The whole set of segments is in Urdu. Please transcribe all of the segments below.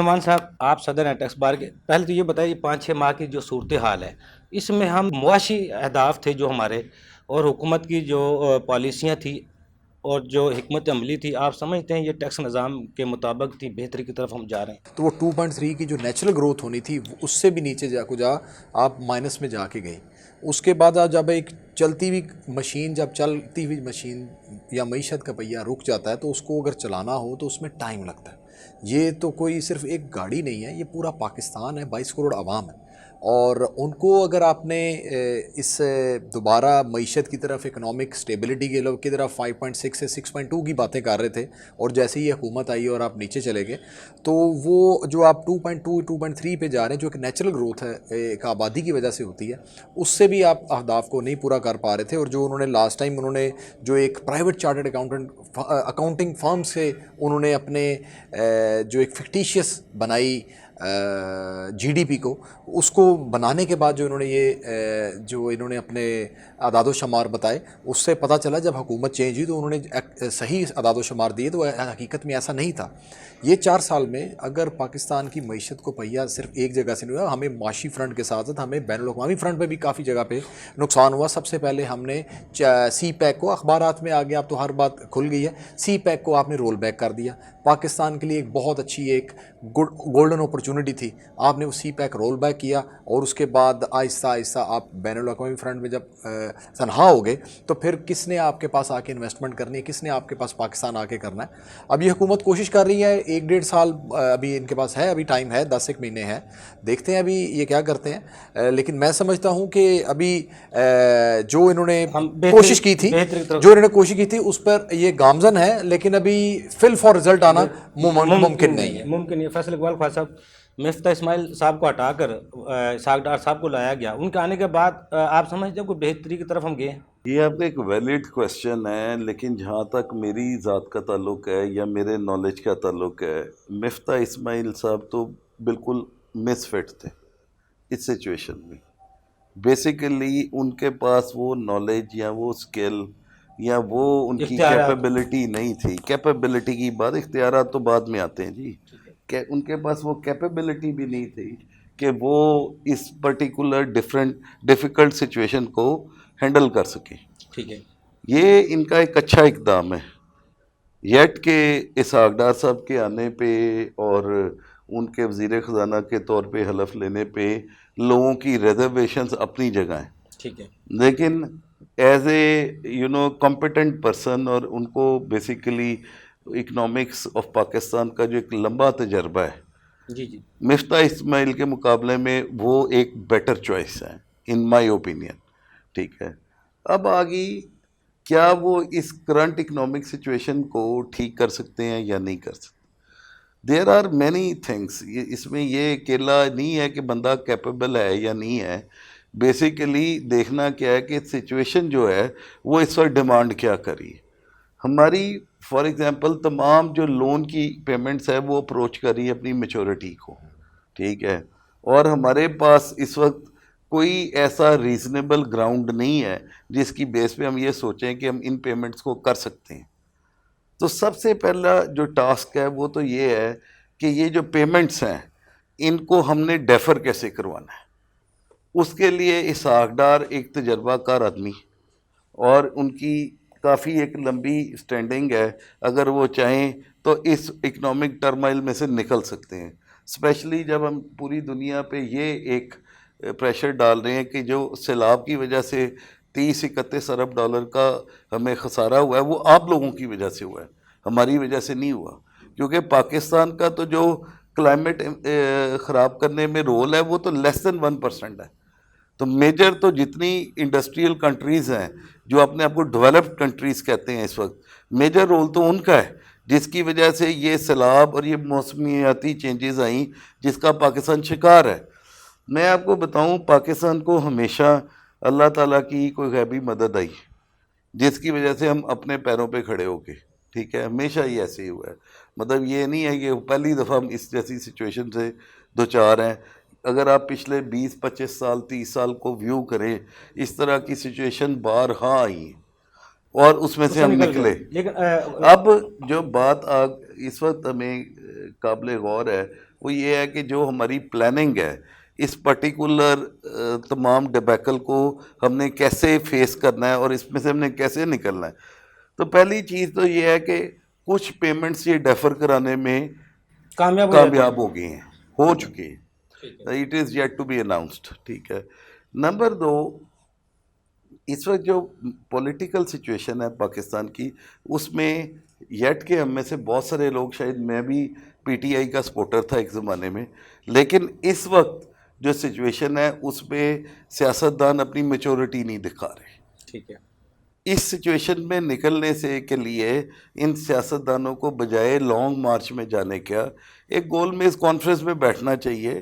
نعمان صاحب، آپ صدر ہیں ٹیکس بار کے، پہلے تو یہ بتائیے 5-6 ماہ کی جو صورتحال ہے اس میں ہم معاشی اہداف تھے جو ہمارے اور حکومت کی جو پالیسیاں تھیں اور جو حکمت عملی تھی، آپ سمجھتے ہیں یہ ٹیکس نظام کے مطابق تھی، بہتری کی طرف ہم جا رہے ہیں؟ تو وہ 2.3 کی جو نیچرل گروتھ ہونی تھی اس سے بھی نیچے جا آپ مائنس میں جا کے گئی. اس کے بعد جب ایک چلتی ہوئی مشین، جب چلتی ہوئی مشین یا معیشت کا پہیہ رک جاتا ہے تو اس کو اگر چلانا ہو تو اس میں ٹائم لگتا ہے. یہ تو کوئی صرف ایک گاڑی نہیں ہے، یہ پورا پاکستان ہے، 22 کروڑ عوام ہے. اور ان کو اگر آپ نے اس دوبارہ معیشت کی طرف، اکنامک سٹیبلٹی کی طرف 5.6 سے 6.2 کی باتیں کر رہے تھے، اور جیسے ہی حکومت آئی اور آپ نیچے چلے گئے تو وہ جو آپ 2.2 2.3 پہ جا رہے ہیں، جو ایک نیچرل گروتھ ہے ایک آبادی کی وجہ سے ہوتی ہے، اس سے بھی آپ اہداف کو نہیں پورا کر پا رہے تھے. اور جو انہوں نے لاسٹ ٹائم انہوں نے جو ایک پرائیویٹ چارٹرڈ اکاؤنٹنگ فرم سے انہوں نے اپنے جو ایک فکٹیشیس بنائی جی ڈی پی کو، اس کو بنانے کے بعد جو انہوں نے اپنے اعداد و شمار بتائے، اس سے پتہ چلا جب حکومت چینج ہوئی تو انہوں نے صحیح اعداد و شمار دیے، تو حقیقت میں ایسا نہیں تھا. یہ 4 سال میں اگر پاکستان کی معیشت کو پہیہ صرف ایک جگہ سے نہیں ہوا، ہمیں معاشی فرنٹ کے ساتھ ساتھ ہمیں بین الاقوامی فرنٹ پہ بھی کافی جگہ پہ نقصان ہوا. سب سے پہلے ہم نے سی پیک کو، اخبارات میں آگے اب تو ہر بات کھل گئی ہے، سی پیک کو آپ نے رول بیک کر دیا. پاکستان کے لیے ایک بہت اچھی ایک گولڈن اپرچونٹی تھی، آپ نے وہ سی پیک رول بیک کیا. اور اس کے بعد آہستہ آہستہ آپ بین الاقوامی فرنٹ میں جب تنہا ہو گئے تو پھر کس نے آپ کے پاس آ کے انویسٹمنٹ کرنی ہے، کس نے آپ کے پاس پاکستان آ کے کرنا ہے. اب یہ حکومت کوشش کر رہی ہے، 1-1.5 سال ابھی ان کے پاس ہے، ابھی ٹائم ہے، 10 ایک مہینے ہے، دیکھتے ہیں ابھی یہ کیا کرتے ہیں. لیکن میں سمجھتا ہوں کہ ابھی جو انہوں نے کوشش کی تھی اس پر یہ گامزن ہے، لیکن ابھی فل فار رزلٹ آنا ممکن نہیں ہے. ممکن یہ فیصل اقبال خواجہ صاحب، مفتہ اسماعیل صاحب کو ہٹا کر اسحاق ڈار صاحب کو لایا گیا، ان کے آنے کے بعد آپ سمجھتے ہیں کوئی بہتری کی طرف ہم گئے ہیں؟ یہ آپ کا ایک ویلڈ کویسچن ہے، لیکن جہاں تک میری ذات کا تعلق ہے یا میرے نالج کا تعلق ہے، مفتہ اسماعیل صاحب تو بالکل مس فٹ تھے اس سچویشن میں. بیسیکلی ان کے پاس وہ نالج یا وہ اسکل یا وہ ان کی کیپیبلٹی نہیں تھی. کیپیبلٹی کی بات، اختیارات تو بعد میں آتے ہیں جی. کہ ان کے پاس وہ کیپیبلٹی بھی نہیں تھی کہ وہ اس پرٹیکولر ڈیفیکلٹ سچویشن کو ہینڈل کر سکیں. ٹھیک ہے، یہ ان کا ایک اچھا اقدام ہے. یٹ کہ اسحاق ڈار صاحب کے آنے پہ اور ان کے وزیر خزانہ کے طور پہ حلف لینے پہ لوگوں کی ریزرویشنز اپنی جگہ ہیں. ٹھیک ہے، لیکن ایز اے کمپیٹنٹ پرسن، اور ان کو بیسیکلی اکنامکس آف پاکستان کا جو ایک لمبا تجربہ ہے، جی مفتہ اسماعیل کے مقابلے میں وہ ایک بیٹر چوائس ہے ان مائی اوپینین. ٹھیک ہے، اب آگے کیا وہ اس کرنٹ اکنامک سچویشن کو ٹھیک کر سکتے ہیں یا نہیں کر سکتے. There are many things. اس میں یہ اکیلا نہیں ہے کہ بندہ کیپیبل ہے یا نہیں ہے. بیسیکلی دیکھنا کیا ہے کہ سچویشن جو ہے وہ اس وقت ڈیمانڈ کیا کری. ہماری فار ایگزامپل تمام جو لون کی پیمنٹس ہے وہ اپروچ کری اپنی میچورٹی کو. ٹھیک ہے، اور ہمارے پاس اس وقت کوئی ایسا ریزنیبل گراؤنڈ نہیں ہے جس کی بیس پہ ہم یہ سوچیں کہ ہم ان پیمنٹس کو کر سکتے ہیں. تو سب سے پہلا جو ٹاسک ہے وہ تو یہ ہے کہ یہ جو پیمنٹس ہیں ان کو ہم نے ڈیفر کیسے کروانا ہے. اس کے لیے اسحاق ڈار ایک تجربہ کار آدمی، اور ان کی کافی ایک لمبی سٹینڈنگ ہے. اگر وہ چاہیں تو اس اکنامک ٹرمائل میں سے نکل سکتے ہیں، اسپیشلی جب ہم پوری دنیا پہ یہ ایک پریشر ڈال رہے ہیں کہ جو سیلاب کی وجہ سے 30-31 ارب ڈالر کا ہمیں خسارہ ہوا ہے وہ آپ لوگوں کی وجہ سے ہوا ہے، ہماری وجہ سے نہیں ہوا. کیونکہ پاکستان کا تو جو کلائمیٹ خراب کرنے میں رول ہے وہ تو لیس دین 1% ہے. تو میجر تو جتنی انڈسٹریل کنٹریز ہیں جو اپنے آپ کو ڈیولپڈ کنٹریز کہتے ہیں اس وقت، میجر رول تو ان کا ہے، جس کی وجہ سے یہ سیلاب اور یہ موسمیاتی چینجز آئیں جس کا پاکستان شکار ہے. میں آپ کو بتاؤں، پاکستان کو ہمیشہ اللہ تعالیٰ کی کوئی غیبی مدد آئی جس کی وجہ سے ہم اپنے پیروں پہ کھڑے ہو کے. ٹھیک ہے، ہمیشہ ہی ایسے ہی ہوا ہے. مطلب یہ نہیں ہے کہ پہلی دفعہ ہم اس جیسی سچویشن سے دوچار ہیں. اگر آپ پچھلے 20-25 سال 30 سال کو ویو کریں، اس طرح کی سچویشن بارہا آئی ہیں اور اس میں سے ہم نکلے. لیکن اب جو بات اس وقت ہمیں قابل غور ہے وہ یہ ہے کہ جو ہماری پلاننگ ہے اس پرٹیکولر تمام ڈبیکل کو ہم نے کیسے فیس کرنا ہے اور اس میں سے ہم نے کیسے نکلنا ہے. تو پہلی چیز تو یہ ہے کہ کچھ پیمنٹس یہ ڈیفر کرانے میں کامیاب ہو گئے ہیں, ہو چکے ہیں. It is yet to be announced. ٹھیک ہے. نمبر 2, اس وقت جو پولیٹیکل سچویشن ہے پاکستان کی, اس میں یٹ کے ہم میں سے بہت سارے لوگ, شاید میں بھی پی ٹی آئی کا سپورٹر تھا ایک زمانے میں, لیکن اس وقت جو سچویشن ہے اس میں سیاستدان اپنی میچورٹی نہیں دکھا رہے. ٹھیک ہے. اس سچویشن میں نکلنے سے کے لیے ان سیاستدانوں کو بجائے لانگ مارچ میں جانے کا ایک گول میز کانفرنس میں بیٹھنا چاہیے.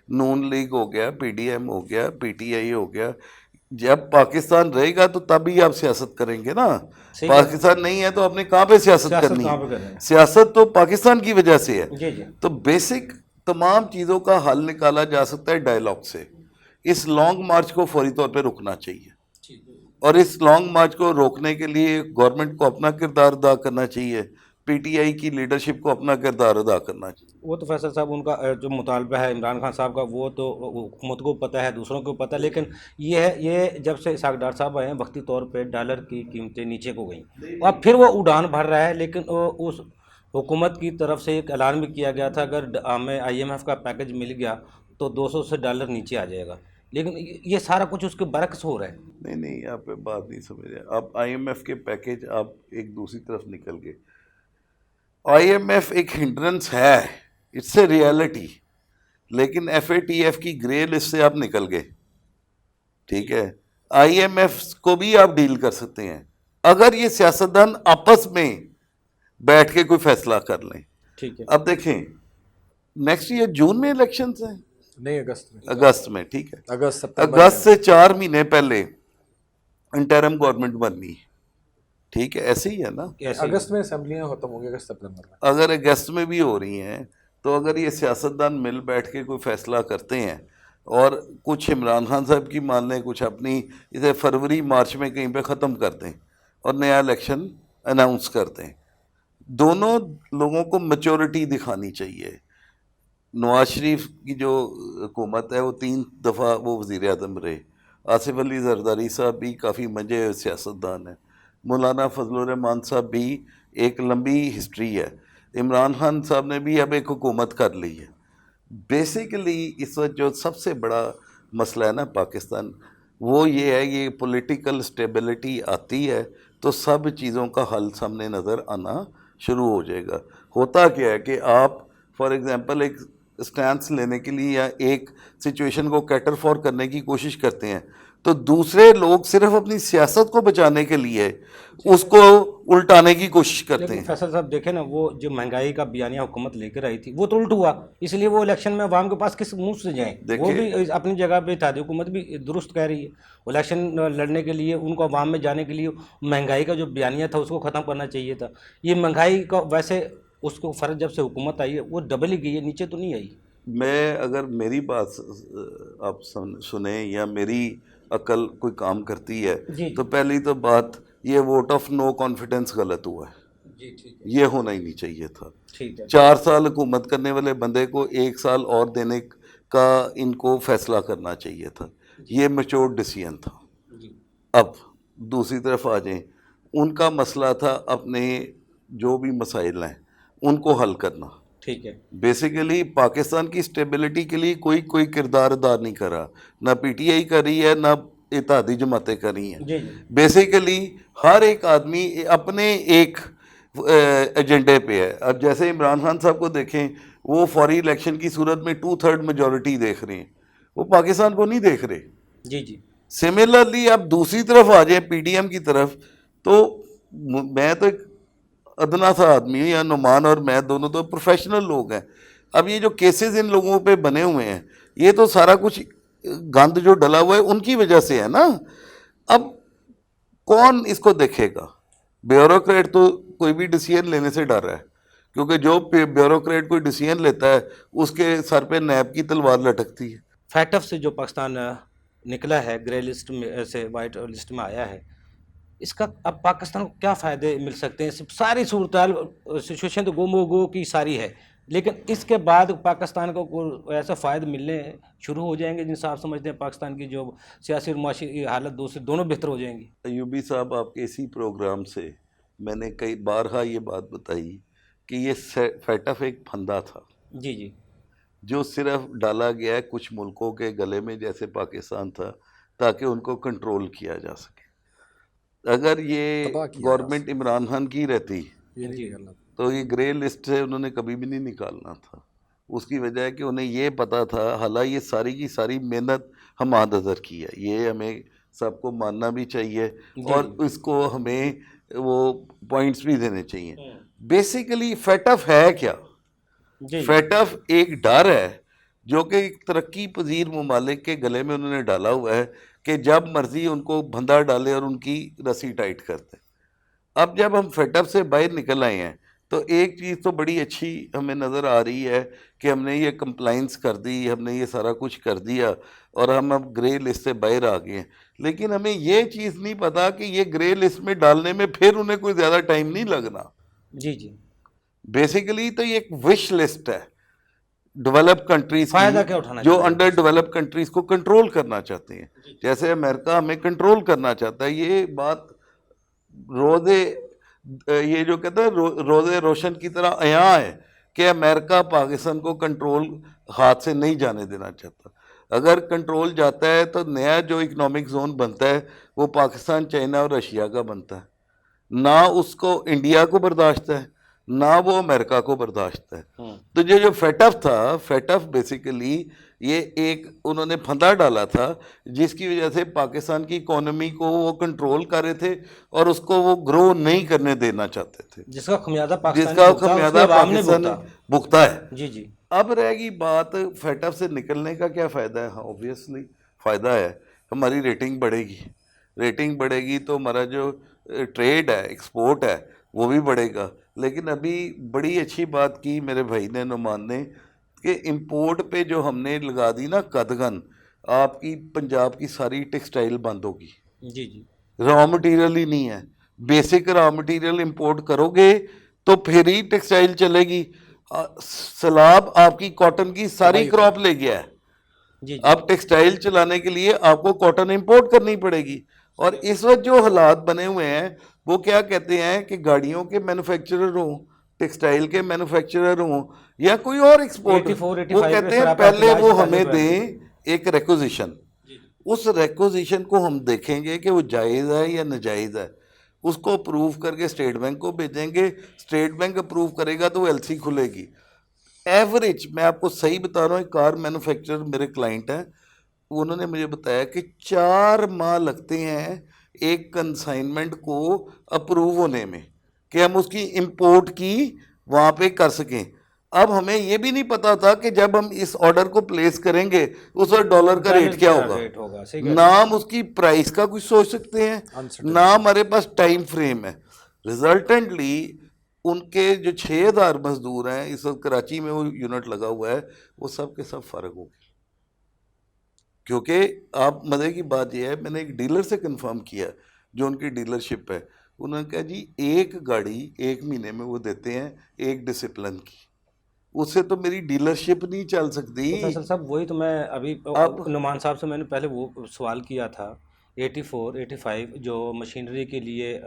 نون لیگ ہو گیا, پی ڈی ایم ہو گیا, پی ٹی آئی ہو گیا. جب پاکستان رہے گا تو تبھی آپ سیاست کریں گے نا. پاکستان نہیں ہے تو آپ نے کہاں پہ سیاست کرنی ہے؟ سیاست تو پاکستان کی وجہ سے ہے. تو بیسک تمام چیزوں کا حل نکالا جا سکتا ہے ڈائلاگ سے. اس لانگ مارچ کو فوری طور پہ رکنا چاہیے, اور اس لانگ مارچ کو روکنے کے لیے گورنمنٹ کو اپنا کردار ادا کرنا چاہیے, پی ٹی آئی کی لیڈرشپ کو اپنا کردار ادا کرنا چاہیے. وہ تو فیصل صاحب ان کا جو مطالبہ ہے عمران خان صاحب کا, وہ تو حکومت کو پتہ ہے, دوسروں کو پتہ ہے, لیکن یہ جب سے اسحاق ڈار صاحب آئے ہیں وقتی طور پہ ڈالر کی قیمتیں نیچے کو گئیں, اور پھر وہ اڑان بھر رہا ہے. لیکن اس حکومت کی طرف سے ایک اعلان بھی کیا گیا تھا اگر ہمیں آئی ایم ایف کا پیکج مل گیا تو 200 سے ڈالر نیچے آ جائے گا, لیکن یہ سارا کچھ اس کے برعکس ہو رہا ہے. نہیں آپ بات نہیں سمجھ رہے. آپ آئی ایم ایف کے پیکج آپ ایک دوسری طرف نکل گئے. آئی ایم ایف ایک ہنڈرنس ہے, اٹس اے ریالٹی, لیکن ایف اے ٹی ایف کی گرے لسٹ سے آپ نکل گئے. ٹھیک ہے. آئی ایم ایف کو بھی آپ ڈیل کر سکتے ہیں اگر یہ سیاستدان آپس میں بیٹھ کے کوئی فیصلہ کر لیں. ٹھیک ہے. اب دیکھیں نیکسٹ ایئر جون میں الیکشنز ہیں, نہیں اگست میں. ٹھیک ہے. اگست سے 4 مہینے پہلے انٹرم گورنمنٹ بننی. ٹھیک ہے, ایسے ہی ہے نا. اگست میں اسمبلیاں ختم ہوں گی, اگست سپٹمبر میں. اگر اگست میں بھی ہو رہی ہیں تو اگر یہ سیاستدان مل بیٹھ کے کوئی فیصلہ کرتے ہیں اور کچھ عمران خان صاحب کی مان لیں, کچھ اپنی اسے فروری مارچ میں کہیں پہ ختم کر دیں اور نیا الیکشن اناؤنس کر دیں, دونوں لوگوں کو میچورٹی دکھانی چاہیے. نواز شریف کی جو حکومت ہے وہ 3 دفعہ وہ وزیر اعظم رہے. آصف علی زرداری صاحب بھی کافی منجے سیاستدان ہیں. مولانا فضل الرحمان صاحب بھی ایک لمبی ہسٹری ہے. عمران خان صاحب نے بھی اب ایک حکومت کر لی ہے. بیسیکلی اس وقت جو سب سے بڑا مسئلہ ہے نا پاکستان, وہ یہ ہے یہ پولیٹیکل اسٹیبلٹی آتی ہے تو سب چیزوں کا حل سامنے نظر آنا شروع ہو جائے گا. ہوتا کیا ہے کہ آپ فار ایگزامپل ایک اسٹینس لینے کے لیے یا ایک سچویشن کو کیٹر فور کرنے کی کوشش کرتے ہیں تو دوسرے لوگ صرف اپنی سیاست کو بچانے کے لیے اس کو الٹانے کی کوشش کرتے ہیں. فیصل صاحب دیکھیں نا, وہ جو مہنگائی کا بیانیہ حکومت لے کر آئی تھی وہ تو الٹ ہوا, اس لیے وہ الیکشن میں عوام کے پاس کس منہ سے جائیں. وہ بھی اپنی جگہ پہ اتحادی حکومت بھی درست کہہ رہی ہے, الیکشن لڑنے کے لیے ان کو عوام میں جانے کے لیے مہنگائی کا جو بیانیہ تھا اس کو ختم کرنا چاہیے تھا. یہ مہنگائی کا ویسے اس کو فرق جب سے حکومت آئی ہے وہ ڈبل ہی گئی ہے, نیچے تو نہیں آئی. میں اگر میری بات آپ سنیں یا میری عقل کوئی کام کرتی ہے تو پہلی تو بات یہ ووٹ آف نو کانفیڈنس غلط ہوا ہے. یہ ہونا ہی نہیں چاہیے تھا. 4 سال حکومت کرنے والے بندے کو 1 سال اور دینے کا ان کو فیصلہ کرنا چاہیے تھا. یہ میچور ڈیسیژن تھا. اب دوسری طرف آ جائیں, ان کا مسئلہ تھا اپنے جو بھی مسائل ہیں ان کو حل کرنا. ٹھیک ہے. بیسیکلی پاکستان کی اسٹیبلٹی کے لیے کوئی کردار ادا نہیں کر رہا, نہ پی ٹی آئی کر رہی ہے نہ اتحادی جماعتیں کر رہی ہیں. بیسیکلی ہر ایک آدمی اپنے ایک ایجنڈے پہ ہے. اب جیسے عمران خان صاحب کو دیکھیں, وہ فوری الیکشن کی صورت میں 2/3 میجورٹی دیکھ رہے ہیں, وہ پاکستان کو نہیں دیکھ رہے. سملرلی آپ دوسری طرف آ جائیں پی ڈی ایم کی طرف, تو میں تو ایک ادنا سا آدمی ہوں, یا نعمان اور میں دونوں تو پروفیشنل لوگ ہیں. اب یہ جو کیسز ان لوگوں پہ بنے ہوئے ہیں یہ تو سارا کچھ گند جو ڈلا ہوا ہے ان کی وجہ سے ہے نا. اب کون اس کو دیکھے گا؟ بیوروکریٹ تو کوئی بھی ڈیسیژن لینے سے ڈر رہا ہے, کیونکہ جو بیوروکریٹ کوئی ڈیسیژن لیتا ہے اس کے سر پہ نیب کی تلوار لٹکتی ہے. فیکٹ آف سے جو پاکستان نکلا ہے, گرے لسٹ میں سے وائٹ لسٹ میں آیا ہے, اس کا اب پاکستان کو کیا فائدے مل سکتے ہیں؟ ساری صورتحال سچویشن تو گم و گو کی ساری ہے, لیکن اس کے بعد پاکستان کو کوئی ایسا فائدہ ملنے شروع ہو جائیں گے جن سے آپ سمجھتے ہیں پاکستان کی جو سیاسی اور معاشی حالت دونوں بہتر ہو جائیں گی؟ ایوبی صاحب، آپ کے اسی پروگرام سے میں نے کئی بارہا یہ بات بتائی کہ یہ فیٹف ایک پھندا تھا جی جی جو صرف ڈالا گیا ہے کچھ ملکوں کے گلے میں جیسے پاکستان تھا تاکہ ان کو کنٹرول کیا جا سکے. اگر یہ تباہ کیا جا گورنمنٹ عمران خان کی رہتی یہ نہیں کرنا. تو یہ گرے لسٹ سے انہوں نے کبھی بھی نہیں نکالنا تھا. اس کی وجہ ہے کہ انہیں یہ پتا تھا، حالانکہ یہ ساری کی ساری محنت ہم آدھر کی ہے، یہ ہمیں سب کو ماننا بھی چاہیے اور اس کو ہمیں وہ پوائنٹس بھی دینے چاہیے. بیسیکلی فیٹف ہے کیا؟ فیٹف ایک ڈر ہے جو کہ ایک ترقی پذیر ممالک کے گلے میں انہوں نے ڈالا ہوا ہے کہ جب مرضی ان کو بندھا ڈالے اور ان کی رسی ٹائٹ کر دیں. اب جب ہم فیٹف سے باہر نکل آئے ہیں تو ایک چیز تو بڑی اچھی ہمیں نظر آ رہی ہے کہ ہم نے یہ کمپلائنس کر دی، ہم نے یہ سارا کچھ کر دیا اور ہم اب گرے لسٹ سے باہر آ گئے ہیں. لیکن ہمیں یہ چیز نہیں پتا کہ یہ گرے لسٹ میں ڈالنے میں پھر انہیں کوئی زیادہ ٹائم نہیں لگنا. جی جی بیسیکلی تو یہ ایک وش لسٹ ہے ڈیولپ کنٹریز فائدہ کی کیا اٹھانا جو چاہتے ہیں؟ انڈر ڈیولپ کنٹریز کو کنٹرول کرنا چاہتے ہیں. جیسے امریکہ ہمیں کنٹرول کرنا چاہتا ہے. یہ بات روزے یہ جو کہتا ہے روزے روشن کی طرح عیاں ہے کہ امریکہ پاکستان کو کنٹرول ہاتھ سے نہیں جانے دینا چاہتا. اگر کنٹرول جاتا ہے تو نیا جو اکنامک زون بنتا ہے وہ پاکستان، چائنا اور رشیا کا بنتا ہے. نہ اس کو انڈیا کو برداشت ہے نہ وہ امریکہ کو برداشت ہے. تو جو فیٹف تھا، فیٹف بیسیکلی یہ ایک انہوں نے پھندا ڈالا تھا جس کی وجہ سے پاکستان کی اکانومی کو وہ کنٹرول کر رہے تھے اور اس کو وہ گرو نہیں کرنے دینا چاہتے تھے، جس کا خمیازہ جس پاکستان کا نے بھگتا، اس خمیازہ کی عوام نے پاکستان بھگتا. بھگتا ہے. جی جی اب رہے گی بات فیٹف سے نکلنے کا کیا فائدہ ہے. ہاں اوبویسلی فائدہ ہے، ہماری ریٹنگ بڑھے گی. ریٹنگ بڑھے گی تو ہمارا جو ٹریڈ ہے، ایکسپورٹ ہے، وہ بھی بڑھے گا. لیکن ابھی بڑی اچھی بات کی میرے بھائی نے، نعمان نے، کہ امپورٹ پہ جو ہم نے لگا دی نا قدغن، آپ کی پنجاب کی ساری ٹیکسٹائل بند ہوگی. جی جی را مٹیریل ہی نہیں ہے. بیسک را مٹیریل امپورٹ کرو گے تو پھر ہی ٹیکسٹائل چلے گی. سیلاب آپ کی کاٹن کی ساری کراپ لے گیا ہے. جی اب ٹیکسٹائل چلانے کے لیے آپ کو کاٹن امپورٹ کرنی پڑے گی. اور اس وقت جو حالات بنے ہوئے ہیں وہ کیا کہتے ہیں کہ گاڑیوں کے مینوفیکچرر ہوں، ٹیکسٹائل کے مینوفیکچرر ہوں یا کوئی اور ایکسپورٹ، 84 وہ 85 کہتے ہیں سراپا پہلے احتجاج وہ سے ہمیں پہلے دیں ایک ریکوزیشن. اس ریکوزیشن کو ہم دیکھیں گے کہ وہ جائز ہے یا ناجائز ہے. اس کو اپروو کر کے اسٹیٹ بینک کو بھیجیں گے. اسٹیٹ بینک اپروو کرے گا تو وہ ایل سی کھلے گی. ایوریج میں آپ کو صحیح بتا رہا ہوں، ایک کار مینوفیکچرر میرے کلائنٹ ہیں، انہوں نے مجھے بتایا کہ 4 ماہ لگتے ہیں ایک کنسائنمنٹ کو اپروو ہونے میں کہ ہم اس کی امپورٹ کی وہاں پہ کر سکیں. اب ہمیں یہ بھی نہیں پتا تھا کہ جب ہم اس آرڈر کو پلیس کریں گے اس وقت ڈالر کا ریٹ کیا ہوگا. ریٹ ہوگا. صحیح کہہ نہ رہے ہیں. ہم اس کی پرائس کا کچھ سوچ سکتے ہیں نہ ہمارے پاس ٹائم فریم ہے. ریزلٹنٹلی ان کے جو 6000 مزدور ہیں اس وقت کراچی میں، وہ یونٹ لگا ہوا ہے، وہ سب کے سب فارغ ہو گئے. کیونکہ آپ مزے کی بات یہ ہے، میں نے ایک ڈیلر سے کنفرم کیا جو ان کی ڈیلرشپ ہے، انہوں نے کہا جی ایک گاڑی 1 مہینے میں وہ دیتے ہیں ایک ڈسپلن کی، اس سے تو میری ڈیلرشپ نہیں چل سکتی. تو فیصل صاحب وہی تو میں ابھی نعمان صاحب سے میں نے پہلے وہ سوال کیا تھا. 84 85 جو مشینری کے لیے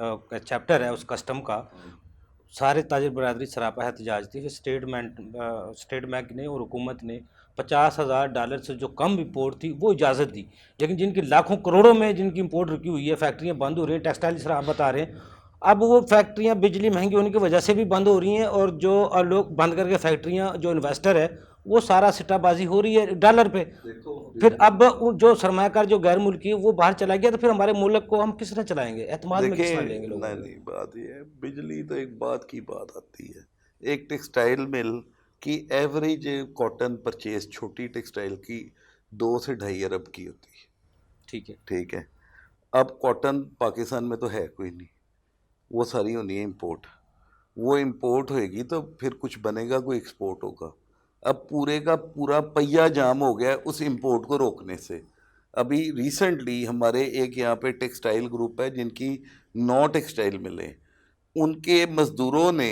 چیپٹر ہے اس کسٹم کا، سارے تاجر برادری سراپا احتجاج تھی. پھر اسٹیٹ بینک نے اور حکومت نے $50,000 سے جو کم امپورٹ تھی وہ اجازت دی. لیکن جن کی لاکھوں کروڑوں میں جن کی امپورٹ رکی ہوئی ہے، فیکٹریاں بند ہو رہی ہیں، ٹیکسٹائل جس طرح آپ بتا رہے ہیں، اب وہ فیکٹریاں بجلی مہنگی ہونے کی وجہ سے بھی بند ہو رہی ہیں، اور جو لوگ بند کر کے فیکٹریاں، جو انویسٹر ہے وہ سارا سٹہ بازی ہو رہی ہے ڈالر پہ. پھر اب جو سرمایہ کار جو غیر ملکی ہے وہ باہر چلا گیا، تو پھر ہمارے ملک کو ہم کس طرح چلائیں گے؟ اعتماد میں کس طرح لیں گے لوگوں کو؟ نہیں، بات یہ ہے بجلی تو ایک بات کی بات آتی ہے. ایک ٹیکسٹائل مل کی ایوریج کاٹن پرچیز چھوٹی ٹیکسٹائل کی 2 سے 2.5 ارب کی ہوتی ہے. ٹھیک ہے. اب کاٹن پاکستان میں تو ہے کوئی نہیں، وہ ساری ہونی ہے امپورٹ. وہ امپورٹ ہوئے گی تو پھر کچھ بنے گا، کوئی ایکسپورٹ ہوگا. اب پورے کا پورا پہیہ جام ہو گیا اس امپورٹ کو روکنے سے. ابھی ریسنٹلی ہمارے ایک یہاں پہ ٹیکسٹائل گروپ ہے جن کی 9 ٹیکسٹائل ملیں، ان کے مزدوروں نے